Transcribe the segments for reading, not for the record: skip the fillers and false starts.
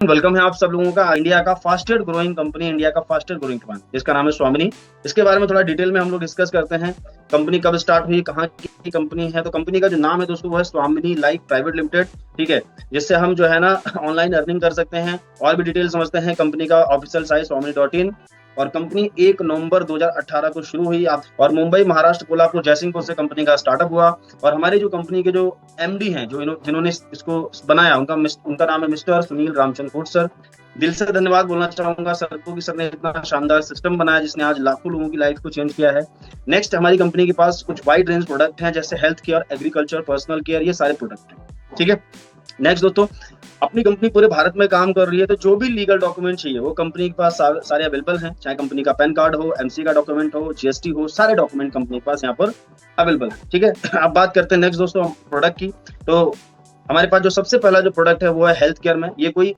Welcome है आप सब लोगों का इंडिया का फास्टेस्ट ग्रोइंग कंपनी, इंडिया का फास्टेस्ट ग्रोइंग फंड जिसका नाम है स्वामिनी। इसके बारे में थोड़ा डिटेल में हम लोग डिस्कस करते हैं। कंपनी कब स्टार्ट हुई, कहाँ की कंपनी है। तो कंपनी का जो नाम है दोस्तों वो है स्वामिनी लाइफ प्राइवेट लिमिटेड। ठीक है, जिससे हम जो है ना ऑनलाइन अर्निंग कर सकते हैं। और भी डिटेल समझते हैं। कंपनी का ऑफिशियल साइट स्वामिनी.in। और कंपनी 1 नवंबर 2018 को शुरू हुई और मुंबई, महाराष्ट्र, कोल्हापुर, जयसिंहपुर से कंपनी का स्टार्टअप हुआ। और हमारे जो कंपनी के जो एमडी हैं, जो जिन्होंने इसको बनाया, उनका नाम है मिस्टर सुनील रामचंद्र कोट सर। दिल से धन्यवाद बोलना चाहूंगा सर को कि सर ने इतना शानदार सिस्टम बनाया जिसने आज लाखों लोगों की लाइफ को चेंज किया है। नेक्स्ट, हमारी कंपनी के पास कुछ वाइड रेंज प्रोडक्ट हैं, जैसे health care, agriculture, personal care, ये सारे प्रोडक्ट हैं। ठीक है, नेक्स्ट दोस्तों, अपनी कंपनी पूरे भारत में काम कर रही है, तो जो भी लीगल डॉक्यूमेंट चाहिए वो कंपनी के पास सारे अवेलेबल हैं। चाहे कंपनी का पैन कार्ड हो, एमसी का डॉक्यूमेंट हो, जीएसटी हो, सारे डॉक्यूमेंट कंपनी के पास यहाँ पर अवेलेबल है। ठीक है, अब बात करते हैं नेक्स्ट दोस्तों प्रोडक्ट की। तो हमारे पास जो सबसे पहला जो प्रोडक्ट है वो है हेल्थ केयर में। ये कोई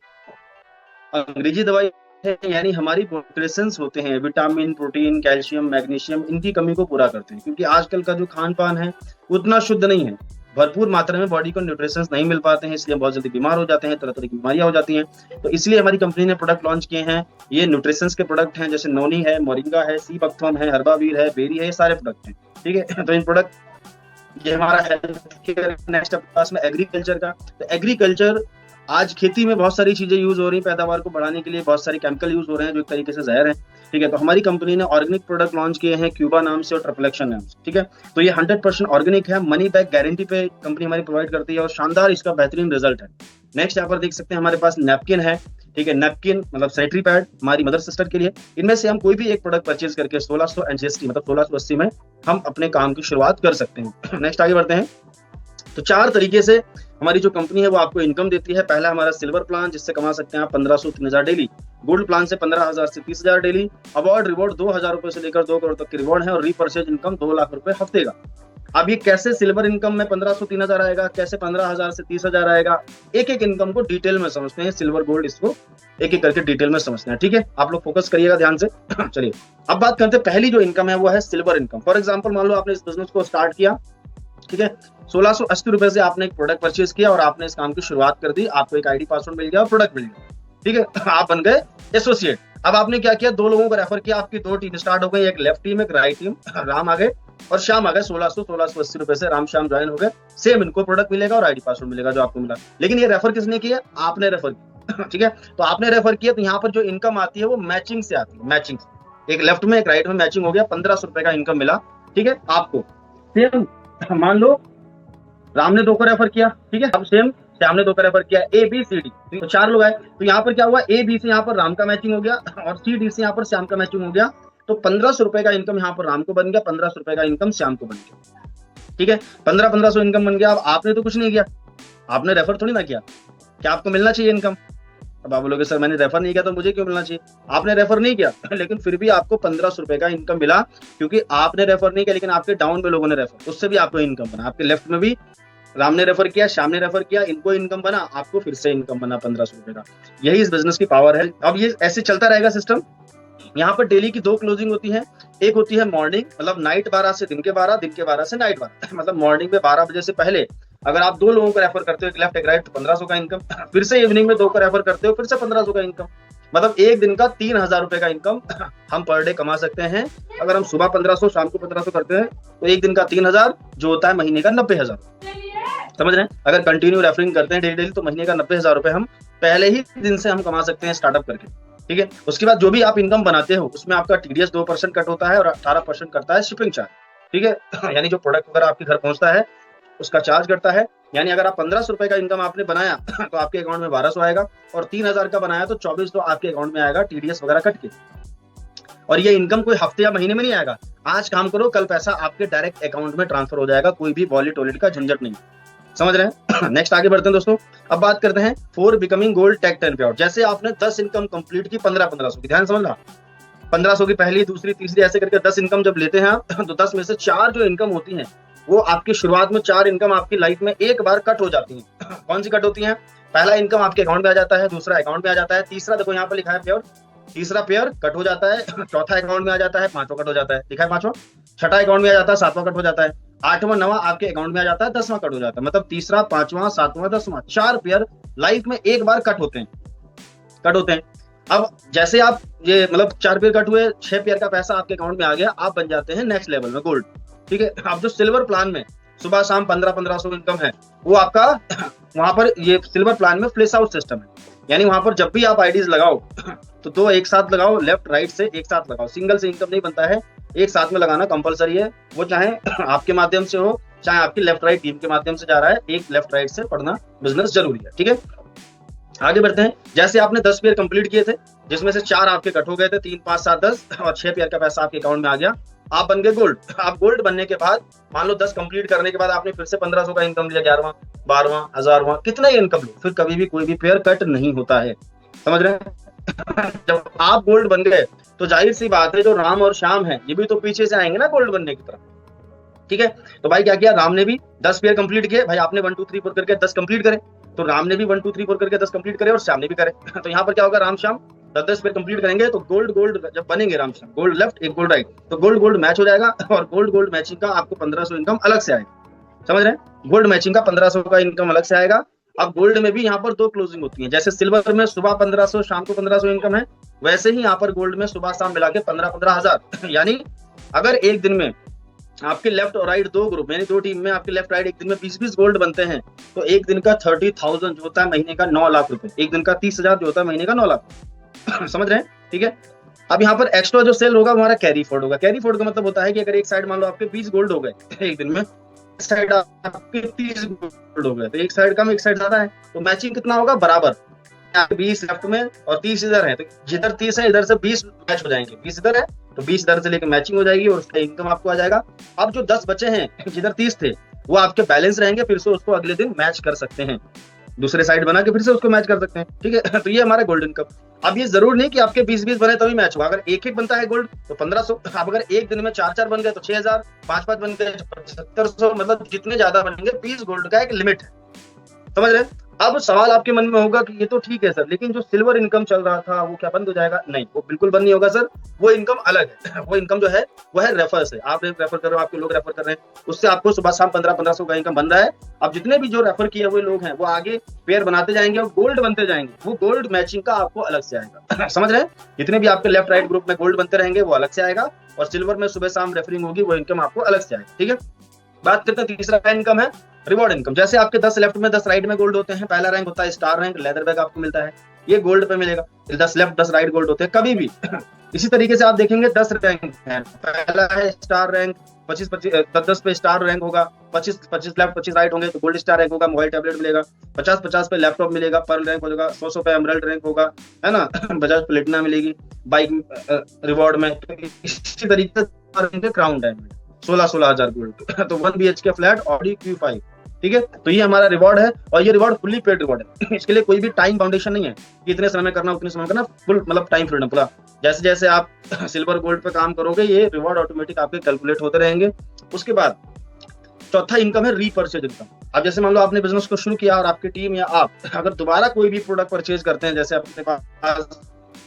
अंग्रेजी दवाई है, यानी हमारी न्यूट्रिशन होते हैं, विटामिन, प्रोटीन, कैल्शियम, मैग्नीशियम, इनकी कमी को पूरा करते हैं। क्योंकि आजकल का जो खान पान है उतना शुद्ध नहीं है, भरपूर मात्रा में बॉडी को न्यूट्रिशन नहीं मिल पाते हैं, इसलिए बहुत जल्दी बीमार हो जाते हैं, तरह तरह की बीमारियां हो जाती हैं। तो इसलिए हमारी कंपनी ने प्रोडक्ट लॉन्च किए हैं। ये न्यूट्रिशन के प्रोडक्ट हैं, जैसे नोनी है, मोरिंगा है, सी बकथॉर्न है, हर्बावीर है, बेरी है, ये सारे प्रोडक्ट हैं। ठीक है, तो इन प्रोडक्ट, ये हमारा हेल्थ केयर। नेक्स्ट पास में एग्रीकल्चर का। तो एग्रीकल्चर, आज खेती में बहुत सारी चीजें यूज हो रही हैं, पैदावार को बढ़ाने के लिए बहुत सारे केमिकल यूज हो रहे हैं जो एक तरीके से जहर है। ठीक है, तो हमारी कंपनी ने ऑर्गेनिक प्रोडक्ट लॉन्च किए हैं, क्यूबा नाम से और ट्रिप्लेक्शन नाम से। ठीक है, तो ये 100% ऑर्गेनिक है, मनी बैक गारंटी पे कंपनी हमारी प्रोवाइड करती है और शानदार इसका बेहतरीन रिजल्ट है। नेक्स्ट, यहाँ पर देख सकते हैं हमारे पास नैपकिन है। ठीक है, नैपकिन मतलब सैनिटरी पैड हमारी मदर सिस्टर के लिए। इनमें से हम कोई भी एक प्रोडक्ट परचेज करके 1600 एनजीएसटी मतलब 1680 में हम अपने काम की शुरुआत कर सकते हैं। नेक्स्ट आगे बढ़ते हैं। तो 4 तरीके से हमारी जो कंपनी है वो आपको इनकम देती है। पहला हमारा सिल्वर प्लान, जिससे कमा सकते हैं आप 1500 3000 डेली। गोल्ड प्लान से 15,000 से 30,000 डेली। अवार्ड रिवॉर्ड 2,000 रुपए से लेकर 2 करोड़ तक की रिवॉर्ड है और रीपर्चेज इनकम 2 लाख रुपए हफ्ते का। अब ये कैसे सिल्वर इनकम में 1500 3000 आएगा, कैसे 15,000 से 30,000 आएगा, एक एक इनकम को डिटेल में समझते हैं। सिल्वर गोल्ड इसको एक एक करके डिटेल में समझते हैं। ठीक है, आप लोग फोकस करिएगा ध्यान से। चलिए अब बात करते हैं, पहली जो इनकम है वो है सिल्वर इनकम। फॉर एग्जाम्पल, मान लो आपने इस बिजनेस को स्टार्ट किया। ठीक है, 1680 रुपए से आपने एक प्रोडक्ट परचेज किया और आपने इस काम की शुरुआत कर दी। आपको एक आईडी पासवर्ड मिल गया और प्रोडक्ट मिल गया। ठीक है, आप बन गए एसोसिएट। अब आपने क्या किया, 2 लोगों को रेफर किया, आपकी 2 टीम स्टार्ट हो गई, एक लेफ्ट टीम, एक राइट टीम। राम आ गए और श्याम आ गए। 1680 रुपए से राम श्याम ज्वाइन हो गए। सेम इनको प्रोडक्ट मिलेगा और आईडी पासवर्ड मिलेगा जो आपको मिला। लेकिन ये रेफर किसने किया, आपने रेफर किया। ठीक है, तो आपने रेफर किया, तो यहाँ पर जो इनकम आती है वो मैचिंग से आती है। मैचिंग, एक लेफ्ट में एक राइट में मैचिंग हो गया, 1500 रुपए का इनकम मिला। ठीक है, आपको सेम, मान लो राम ने 2 को रेफर किया। ठीक है, अब सेम श्याम ने 2 का रेफर किया, ए बी सी डी, तो 4 लोग आए। तो यहाँ पर क्या हुआ, ए बी से यहाँ पर राम का मैचिंग हो गया और सी डी से यहाँ पर श्याम का मैचिंग हो गया। तो 1500 रुपए का इनकम यहाँ पर राम को बन गया, 1500 रुपए का इनकम श्याम को बन गया। ठीक है, 1500 इनकम बन गया। अब आपने तो कुछ नहीं किया, आपने रेफर थोड़ी ना किया, क्या आपको मिलना चाहिए इनकम? अब आप बोलोगे सर मैंने रेफर नहीं किया तो मुझे क्यों मिलना चाहिए? आपने रेफर नहीं किया लेकिन फिर भी आपको 1500 रुपए का इनकम मिला, क्योंकि आपने रेफर नहीं किया लेकिन आपके डाउन में लोगों ने रेफर, उससे भी आपको इनकम बना। आपके लेफ्ट में भी राम ने रेफर किया, श्याम ने रेफर किया, इनको इनकम बना, आपको फिर से इनकम बना 1500 रुपए का। यही इस बिजनेस की पावर है। अब ये ऐसे चलता रहेगा सिस्टम। यहाँ पर डेली की 2 क्लोजिंग होती है। एक होती है मॉर्निंग, मतलब नाइट 12 से दिन के 12, दिन के 12 से नाइट 12। मतलब मॉर्निंग में 12 बजे से पहले अगर आप 2 लोगों को रेफर करते हो, एक लेफ्ट एक राइट, तो 1500 का इनकम। फिर से इवनिंग में 2 को रेफर करते हो, फिर से 1500 का इनकम। मतलब एक दिन का 3000 रुपए का इनकम हम पर डे कमा सकते हैं। अगर हम सुबह 1500 शाम को 1500 करते हैं तो एक दिन का 3000 जो होता है महीने का 90,000। समझ रहे हैं? अगर कंटिन्यू रेफरिंग करते हैं डेली तो महीने का 90,000 रुपए हम पहले ही दिन से हम कमा सकते हैं स्टार्टअप करके। ठीक है, उसके बाद जो भी आप इनकम बनाते हो उसमें आपका टीडीएस 2% कट होता है और 18% करता है शिपिंग चार्ज। ठीक है यानी जो प्रोडक्ट अगर आपके घर पहुंचता है उसका चार्ज करता है। यानी अगर आप 1500 रुपए का इनकम आपने बनाया तो आपके अकाउंट में 1200 आएगा, और 3000 का बनाया तो 2400 आपके अकाउंट में आएगा टीडीएस वगैरह कट के। और ये इनकम कोई हफ्ते या महीने में नहीं आएगा, आज काम करो कल पैसा आपके डायरेक्ट अकाउंट में ट्रांसफर हो जाएगा, कोई भी वॉलेट वॉलेट का झंझट नहीं। समझ रहे हैं? नेक्स्ट आगे बढ़ते हैं दोस्तों। अब बात करते हैं फॉर बिकमिंग गोल्ड टेक 10 पे आउट। जैसे आपने 10 इनकम कंप्लीट की 1500 की, ध्यान समझना, 1500 की पहली दूसरी तीसरी ऐसे करके 10 इनकम जब लेते हैं आप तो 10 में से 4 जो इनकम होती हैं वो आपकी शुरुआत में 4 इनकम आपकी लाइफ में एक बार कट हो जाती हैं। कौन सी कट होती हैं? पहला इनकम आपके अकाउंट में आ जाता है, दूसरा अकाउंट में आ जाता है, तीसरा देखो यहाँ पर लिखा है पेयर, तीसरा पेयर कट हो जाता है, चौथा अकाउंट में आ जाता है, पांचवा कट हो जाता है, लिखा है पांचवा, छठा अकाउंट में आ जाता है, सातवां कट हो जाता है, आठवां नवा आपके अकाउंट में आ जाता है, 10वां कट हो जाता है। मतलब तीसरा, पांचवा, सातवां, 10वां 4 पेयर लाइफ में एक बार कट होते हैं। कट होते हैं। अब जैसे आप ये मतलब 4 पेयर कट हुए, 6 पेयर का पैसा आपके अकाउंट में आ गया, आप बन जाते हैं नेक्स्ट लेवल में गोल्ड। ठीक है, अब जो सिल्वर प्लान में सुबह शाम 1500 इनकम है, वो आपका वहां पर ये सिल्वर प्लान में फ्लैश आउट सिस्टम है, यानी वहां पर जब भी आप आईडीज लगाओ तो 2 एक साथ लगाओ, लेफ्ट राइट से एक साथ लगाओ, सिंगल से इनकम नहीं बनता है, एक साथ में लगाना कंपलसरी है। वो चाहे आपके माध्यम से हो, चाहे आपकी लेफ्ट राइट टीम के माध्यम से जा रहा है, एक लेफ्ट राइट से पढ़ना बिजनेस जरूरी है। ठीक है, आगे बढ़ते हैं। जैसे आपने 10 पेयर कंप्लीट किए थे, जिसमें से 4 आपके कट हो गए थे, 3, 5, 7, 10 और 6 पेयर का पैसा आपके अकाउंट में आ गया, आप बन गए गोल्ड। आप गोल्ड बनने के बाद मान लो 10 कंप्लीट करने के बाद आपने फिर से 1500 का इनकम लिया, 11वां 12वां 1000वां कितना ही इनकम लो, फिर कभी भी कोई भी पेयर कट नहीं होता है। समझ रहे हैं? जब आप गोल्ड बन गए तो जाहिर सी बात है, जो राम और श्याम है ये भी तो पीछे से आएंगे ना गोल्ड बनने की तरफ। ठीक है, तो भाई क्या किया, राम ने भी 10 पेयर कंप्लीट किए, भाई आपने 1 2 3 4 करके 10 कंप्लीट करे, तो राम ने भी 1 2 3 4 करके 10 कंप्लीट करे और श्याम ने भी करे। तो यहाँ पर क्या होगा, राम श्याम 10 पेयर कंप्लीट करेंगे तो गोल्ड गोल्ड जब बनेंगे, राम श्याम गोल्ड लेफ्ट एक गोल्ड राइट, तो गोल्ड गोल्ड मैच हो जाएगा और गोल्ड गोल्ड मैचिंग का आपको 1500 इनकम अलग से आएगा। समझ रहे हैं, गोल्ड मैचिंग का 1500 का इनकम अलग से आएगा। अब गोल्ड में भी यहाँ पर 2 क्लोजिंग होती है, जैसे सिल्वर में सुबह 1500 शाम को 1500 इनकम है, वैसे ही यहाँ पर गोल्ड में सुबह शाम मिला के 15 हजार। यानी अगर एक दिन में आपके लेफ्ट और राइट 2 ग्रुप यानी 2 टीम में आपके लेफ्ट राइट एक दिन में 20-20 गोल्ड बनते हैं, तो एक दिन का 30,000 जो होता है महीने का 9 लाख रुपए, एक दिन का 30,000 जो होता है महीने का 9 लाख। समझ रहे हैं? ठीक है, अब यहाँ पर एक्स्ट्रा जो सेल होगा हमारा कैरी फॉर्ड होगा। कैरी फॉर्ड का मतलब होता है कि अगर एक साइड मान लो आपके 20 गोल्ड हो गए एक दिन में, साइड आपके 30 गोल्ड हो गए, तो एक साइड कम एक साइड ज्यादा है, तो मैचिंग कितना होगा, बराबर। 20 लेफ्ट में और 30 इधर है, तो जिधर 30 है इधर से 20 मैच हो जाएंगे, 20 इधर है तो 20 इधर से लेकर मैचिंग हो जाएगी और उसका इनकम आपको आ जाएगा। अब जो 10 बचे हैं जिधर 30 थे वो आपके बैलेंस रहेंगे, फिर से उसको अगले दिन मैच कर सकते हैं, दूसरे साइड बना के फिर से उसको मैच कर सकते हैं। ठीक है, तो ये हमारा गोल्डन कप। अब ये जरूर नहीं कि आपके 20-20 बने तभी मैच होगा, अगर एक बनता है गोल्ड तो 1500, अब अगर एक दिन में 4-4 बन गए तो 6000, 5-5 बन गए 7500, मतलब जितने ज्यादा बनेंगे 20 गोल्ड का एक लिमिट है। समझ रहे हैं? अब सवाल आपके मन में होगा कि ये तो ठीक है सर, लेकिन जो सिल्वर इनकम चल रहा था वो क्या बंद हो जाएगा? नहीं, वो बिल्कुल बंद नहीं होगा सर, वो इनकम अलग है। वो इनकम जो है वो है रेफर से, आप रेफर कर रहे हो, आपके लोग रेफर कर रहे हैं, उससे आपको सुबह शाम 1500 का इनकम बन रहा है। अब जितने भी जो रेफर किए हुए लोग हैं वो आगे पेयर बनाते जाएंगे और गोल्ड बनते जाएंगे, वो गोल्ड मैचिंग का आपको अलग से आएगा। समझ रहे हैं? जितने भी आपके लेफ्ट राइट ग्रुप में गोल्ड बनते रहेंगे वो अलग से आएगा, और सिल्वर में सुबह शाम रेफरिंग होगी वो इनकम आपको अलग से आएगी। ठीक है, बात करते हैं तीसरा इनकम है रिवॉर्ड इनकम। जैसे आपके 10 लेफ्ट में 10 राइट में गोल्ड होते हैं, पहला रैंक होता है स्टार रैंक, लेदर बैग आपको मिलता है, ये गोल्ड पे मिलेगा। 10 लेफ्ट 10 राइट गोल्ड होते हैं कभी भी। इसी तरीके से आप देखेंगे 10 रैंक है, पहला है स्टार रैंक, 25-10 पे स्टार रैंक होगा, 25 लेफ्ट 25 राइट होंगे तो गोल्ड स्टार रैंक होगा, मोबाइल टैबलेट मिलेगा, 50 पे लैपटॉप मिलेगा, पर्ल रैंक होगा, 100 पे एमरल्ड रैंक होगा, है ना, बजाज प्लेटिना मिलेगी बाइक रिवॉर्ड में। इसी तरीके से क्राउन डायमंड 16 हजार गोल्ड, तो 1 BHK फ्लैट ऑडी Q5। ठीक है, तो ये हमारा रिवॉर्ड है और ये रिवॉर्ड फुल्ली पेड रिवॉर्ड है। इसके लिए कोई भी टाइम फाउंडेशन नहीं है कि इतने समय करना उतने समय करना, फुल मतलब टाइम फ्रीडम पूरा। जैसे जैसे आप सिल्वर गोल्ड पे काम करोगे ये रिवॉर्ड ऑटोमेटिक आपके कैलकुलेट होते रहेंगे। उसके बाद चौथा इनकम है रीपरचेज इनकम। अब जैसे मान लो आपने बिजनेस को शुरू किया और आपकी टीम या आप अगर दोबारा कोई भी प्रोडक्ट परचेज करते हैं, जैसे अपने पास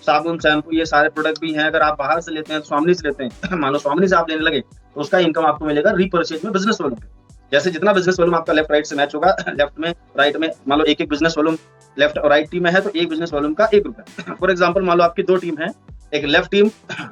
साबुन शैम्पू ये सारे प्रोडक्ट भी हैं, अगर आप बाहर से लेते हैं तो स्वामिनी से लेते हैं, मान लो स्वामिनी से आप लेने लगे तो उसका इनकम आपको मिलेगा रीपरचेज में बिजनेस वॉल्यूम पे। जैसे जितना बिजनेस वॉल्यूम आपका लेफ्ट राइट से मैच होगा, लेफ्ट में राइट में मान लो एक बिजनेस वॉल्यूम लेफ्ट और राइट टीम में है तो एक बिजनेस वॉल्यूम का 1 रुपया। फॉर एग्जाम्पल मान लो आपकी 2 टीम है, एक लेफ्ट टीम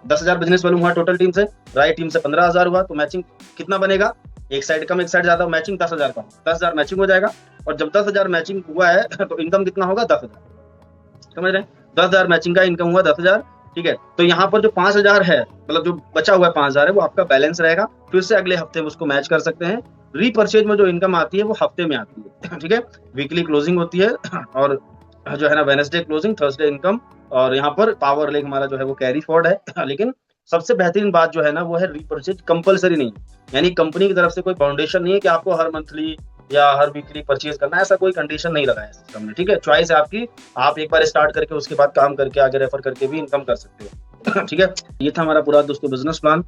10,000 बिजनेस वॉल्यूम हुआ टोटल टीम से, राइट टीम से 15,000 हुआ, तो मैचिंग कितना बनेगा, एक साइड कम एक साइड ज्यादा, मैचिंग 10,000 का, 10,000 मैचिंग हो जाएगा। और जब 10,000 मैचिंग हुआ है तो इनकम कितना होगा, 10,000। समझ रहे हैं? 10,000 मैचिंग का इनकम हुआ 10,000। ठीक है, तो यहाँ पर जो 5,000 है, मतलब जो बचा हुआ है 5,000 है, वो आपका बैलेंस रहेगा, फिर से अगले हफ्ते में उसको मैच कर सकते हैं। रीपरचेज में जो इनकम आती है वो हफ्ते में आती है। ठीक है, वीकली क्लोजिंग होती है और जो है ना वेडनेसडे क्लोजिंग, थर्सडे इनकम, और यहाँ पर पावर लेग हमारा जो है वो कैरी फॉर्ड है। लेकिन सबसे बेहतरीन बात जो है ना वो है रीपरचेज कंपलसरी नहीं, यानी कंपनी की तरफ से कोई फाउंडेशन नहीं है कि आपको हर मंथली या हर वीकली परचेज करना है, ऐसा कोई कंडीशन नहीं लगा है सिस्टम में। ठीक है, चॉइस है आपकी, आप एक बार स्टार्ट करके उसके बाद काम करके आगे रेफर करके भी इनकम कर सकते हो। ठीक है, ये था हमारा पूरा दोस्तों बिजनेस प्लान।